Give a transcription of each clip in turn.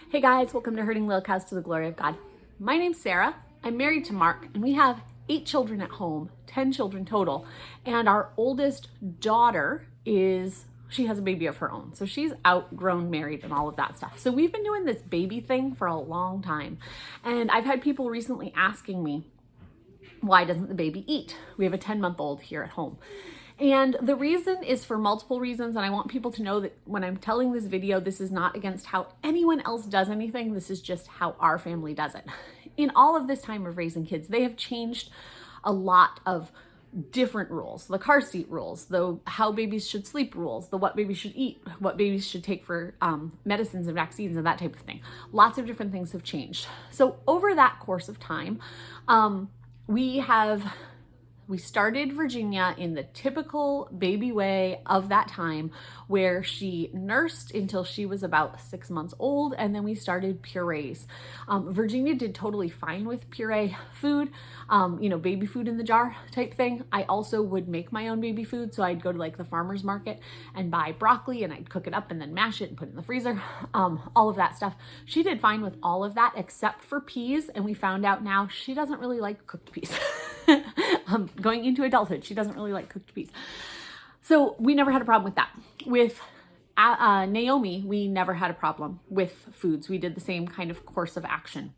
Hey guys, welcome to Herding Little Cows to the Glory of God. My name's Sarah. I'm married to Mark, and we have 8 children at home, 10 children total. And our oldest daughter she has a baby of her own. So she's outgrown married and all of that stuff. So we've been doing this baby thing for a long time. And I've had people recently asking me, why doesn't the baby eat? We have a 10-month-old here at home. And the reason is for multiple reasons, and I want people to know that when I'm telling this video, this is not against how anyone else does anything. This is just how our family does it. In all of this time of raising kids, they have changed a lot of different rules. The car seat rules, the how babies should sleep rules, the what babies should eat, what babies should take for medicines and vaccines and that type of thing. Lots of different things have changed. So over that course of time, we started Virginia in the typical baby way of that time, where she nursed until she was about 6 months old, and then we started purees. Virginia did totally fine with puree food, baby food in the jar type thing. I also would make my own baby food, so I'd go to like the farmer's market and buy broccoli, and I'd cook it up and then mash it and put it in the freezer, all of that stuff. She did fine with all of that except for peas, and we found out now she doesn't really like cooked peas. Going into adulthood, she doesn't really like cooked peas. So we never had a problem with that. With Naomi, we never had a problem with foods. We did the same kind of course of action.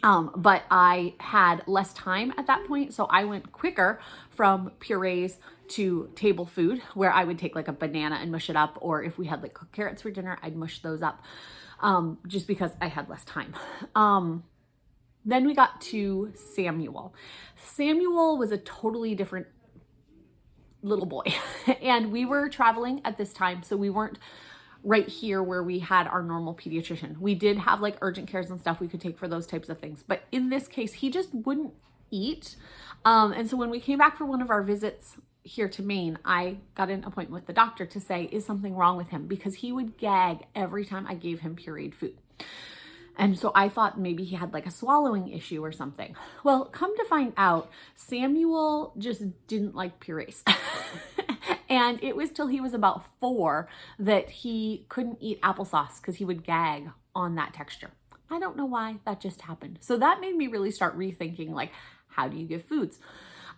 But I had less time at that point, so I went quicker from purees to table food, where I would take like a banana and mush it up, or if we had like cooked carrots for dinner, I'd mush those up, just because I had less time. Then we got to Samuel. Samuel was a totally different little boy. And we were traveling at this time, so we weren't right here where we had our normal pediatrician. We did have like urgent cares and stuff we could take for those types of things. But in this case, he just wouldn't eat. And so when we came back for one of our visits here to Maine, I got an appointment with the doctor to say, is something wrong with him? Because he would gag every time I gave him pureed food. And so I thought maybe he had like a swallowing issue or something. Well, come to find out, Samuel just didn't like purees. And it was till he was about 4 that he couldn't eat applesauce because he would gag on that texture. I don't know why, that just happened. So that made me really start rethinking, like, how do you give foods?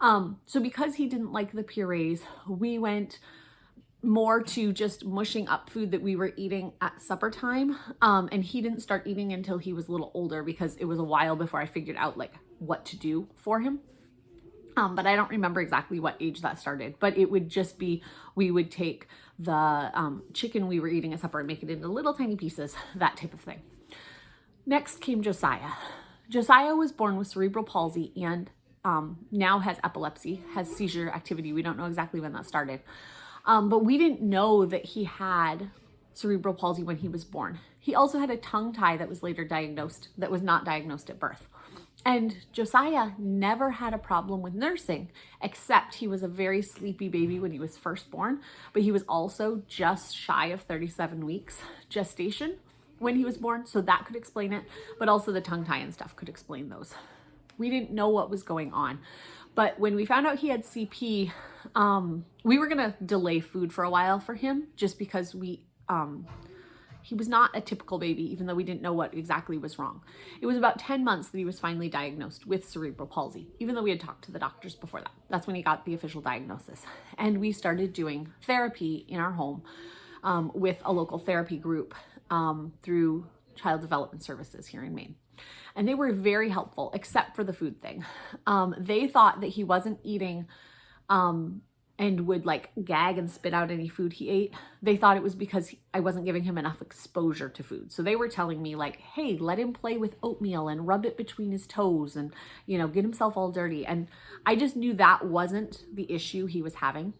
So because he didn't like the purees, we went more to just mushing up food that we were eating at supper time. And he didn't start eating until he was a little older, because it was a while before I figured out like what to do for him. But I don't remember exactly what age that started, but it would just be, we would take the chicken we were eating at supper and make it into little tiny pieces, that type of thing. Next came Josiah. Josiah was born with cerebral palsy and now has epilepsy, has seizure activity. We don't know exactly when that started. But we didn't know that he had cerebral palsy when he was born. He also had a tongue tie that was later diagnosed, that was not diagnosed at birth. And Josiah never had a problem with nursing, except he was a very sleepy baby when he was first born, but he was also just shy of 37 weeks gestation when he was born. So that could explain it, but also the tongue tie and stuff could explain those. We didn't know what was going on. But when we found out he had CP, we were gonna delay food for a while for him, just because he was not a typical baby, even though we didn't know what exactly was wrong. It was about 10 months that he was finally diagnosed with cerebral palsy, even though we had talked to the doctors before that. That's when he got the official diagnosis. And we started doing therapy in our home with a local therapy group through Child Development Services here in Maine. And they were very helpful, except for the food thing. They thought that he wasn't eating and would like gag and spit out any food he ate. They thought it was because I wasn't giving him enough exposure to food. So they were telling me like, hey, let him play with oatmeal and rub it between his toes and, get himself all dirty. And I just knew that wasn't the issue he was having.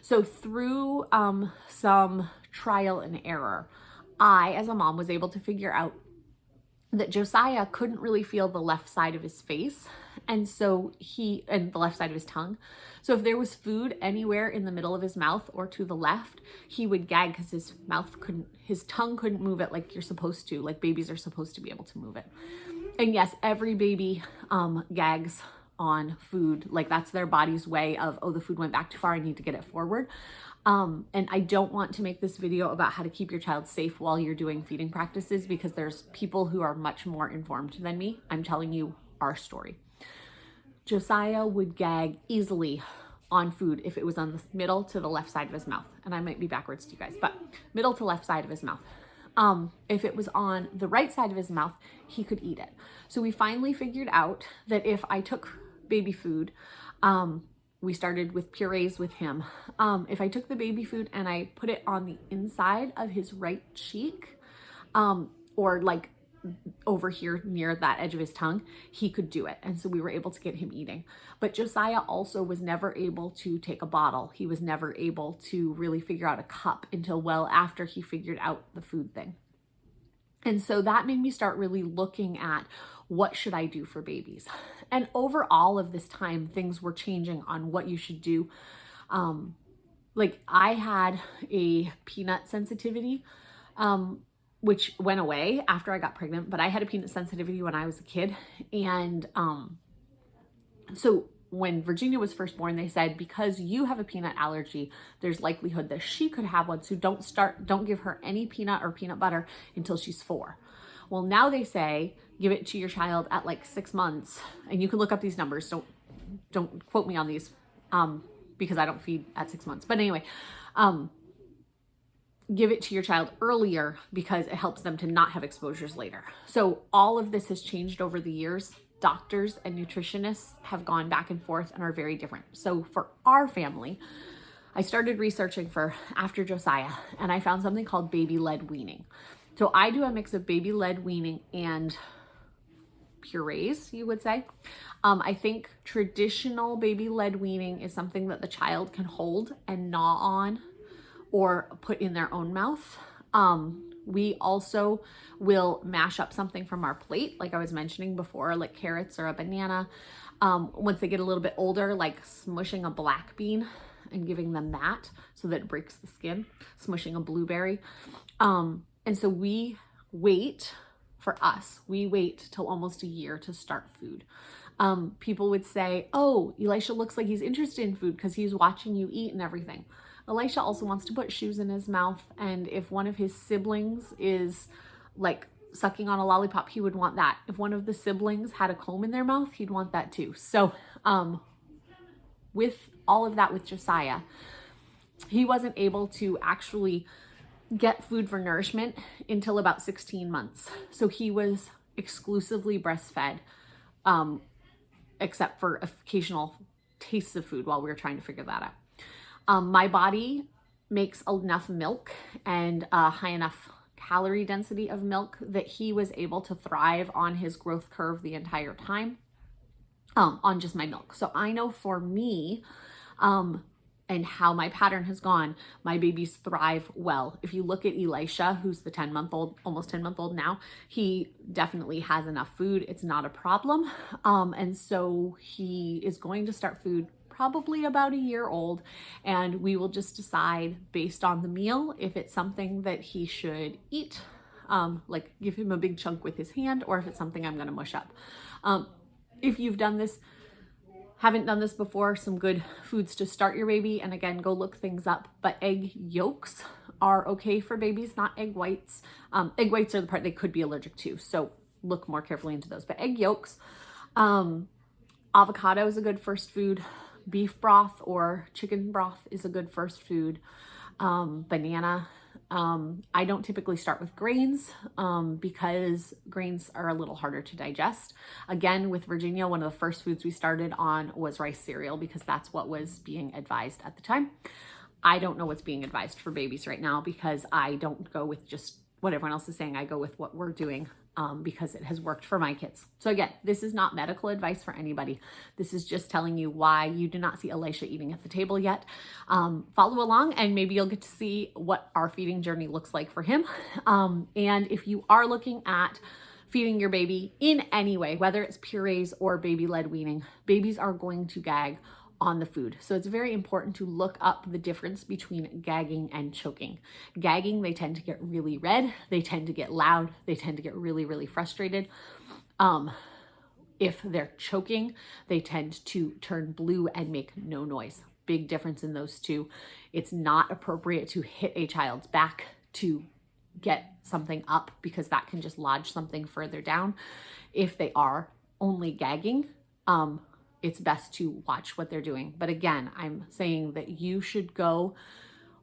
So through some trial and error, I, as a mom, was able to figure out that Josiah couldn't really feel the left side of his face, and the left side of his tongue. So if there was food anywhere in the middle of his mouth or to the left, he would gag because his tongue couldn't move it like you're supposed to, like babies are supposed to be able to move it. And yes, every baby gags on food. Like that's their body's way of, oh, the food went back too far, I need to get it forward. And I don't want to make this video about how to keep your child safe while you're doing feeding practices, because there's people who are much more informed than me. I'm telling you our story. Josiah would gag easily on food if it was on the middle to the left side of his mouth. And I might be backwards to you guys, but middle to left side of his mouth. If it was on the right side of his mouth, he could eat it. So we finally figured out that if I took baby food, we started with purees with him. If I took the baby food and I put it on the inside of his right cheek, or like over here near that edge of his tongue, he could do it. And so we were able to get him eating. But Josiah also was never able to take a bottle. He was never able to really figure out a cup until well after he figured out the food thing. And so that made me start really looking at, what should I do for babies? And over all of this time, things were changing on what you should do. Like I had a peanut sensitivity, which went away after I got pregnant, but I had a peanut sensitivity when I was a kid. And so when Virginia was first born, they said, because you have a peanut allergy, there's likelihood that she could have one. So don't give her any peanut or peanut butter until she's 4. Well, now they say, give it to your child at like 6 months. And you can look up these numbers. Don't quote me on these, because I don't feed at 6 months. But anyway, give it to your child earlier because it helps them to not have exposures later. So all of this has changed over the years. Doctors and nutritionists have gone back and forth and are very different. So for our family, I started researching for after Josiah, and I found something called baby-led weaning. So I do a mix of baby-led weaning and purees, you would say. I think traditional baby-led weaning is something that the child can hold and gnaw on or put in their own mouth. We also will mash up something from our plate, like I was mentioning before, like carrots or a banana. Once they get a little bit older, like smushing a black bean and giving them that so that it breaks the skin, smushing a blueberry. And so we wait till almost a year to start food. People would say, oh, Elisha looks like he's interested in food because he's watching you eat and everything. Elisha also wants to put shoes in his mouth, and if one of his siblings is like sucking on a lollipop, he would want that. If one of the siblings had a comb in their mouth, he'd want that too. So with all of that with Josiah, he wasn't able to actually get food for nourishment until about 16 months. So he was exclusively breastfed, except for occasional tastes of food while we were trying to figure that out. My body makes enough milk and a high enough calorie density of milk that he was able to thrive on his growth curve the entire time, on just my milk. So I know for me, and how my pattern has gone, my babies thrive well. If you look at Elisha, who's the 10-month-old, almost 10-month-old now, he definitely has enough food. It's not a problem. And so he is going to start food probably about a year old, and we will just decide based on the meal if it's something that he should eat, like give him a big chunk with his hand, or if it's something I'm going to mush up. If you've haven't done this before, some good foods to start your baby, and again, go look things up, but egg yolks are okay for babies, not egg whites. Egg whites are the part they could be allergic to, so look more carefully into those. But egg yolks, avocado is a good first food. Beef broth or chicken broth is a good first food. Banana. I don't typically start with grains because grains are a little harder to digest. Again, with Virginia, one of the first foods we started on was rice cereal because that's what was being advised at the time. I don't know what's being advised for babies right now because I don't go with just what everyone else is saying. I go with what we're doing because it has worked for my kids. So again, this is not medical advice for anybody. This is just telling you why you do not see Elisha eating at the table yet. Follow along and maybe you'll get to see what our feeding journey looks like for him. And if you are looking at feeding your baby in any way, whether it's purees or baby-led weaning, babies are going to gag on the food. So it's very important to look up the difference between gagging and choking. Gagging, they tend to get really red, they tend to get loud, they tend to get really, really frustrated. If they're choking, they tend to turn blue and make no noise. Big difference in those two. It's not appropriate to hit a child's back to get something up because that can just lodge something further down. If they are only gagging, it's best to watch what they're doing. But again, I'm saying that you should go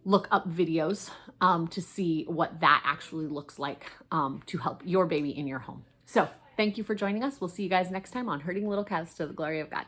look up videos to see what that actually looks like to help your baby in your home. So thank you for joining us. We'll see you guys next time on Herding Little Calves to the Glory of God.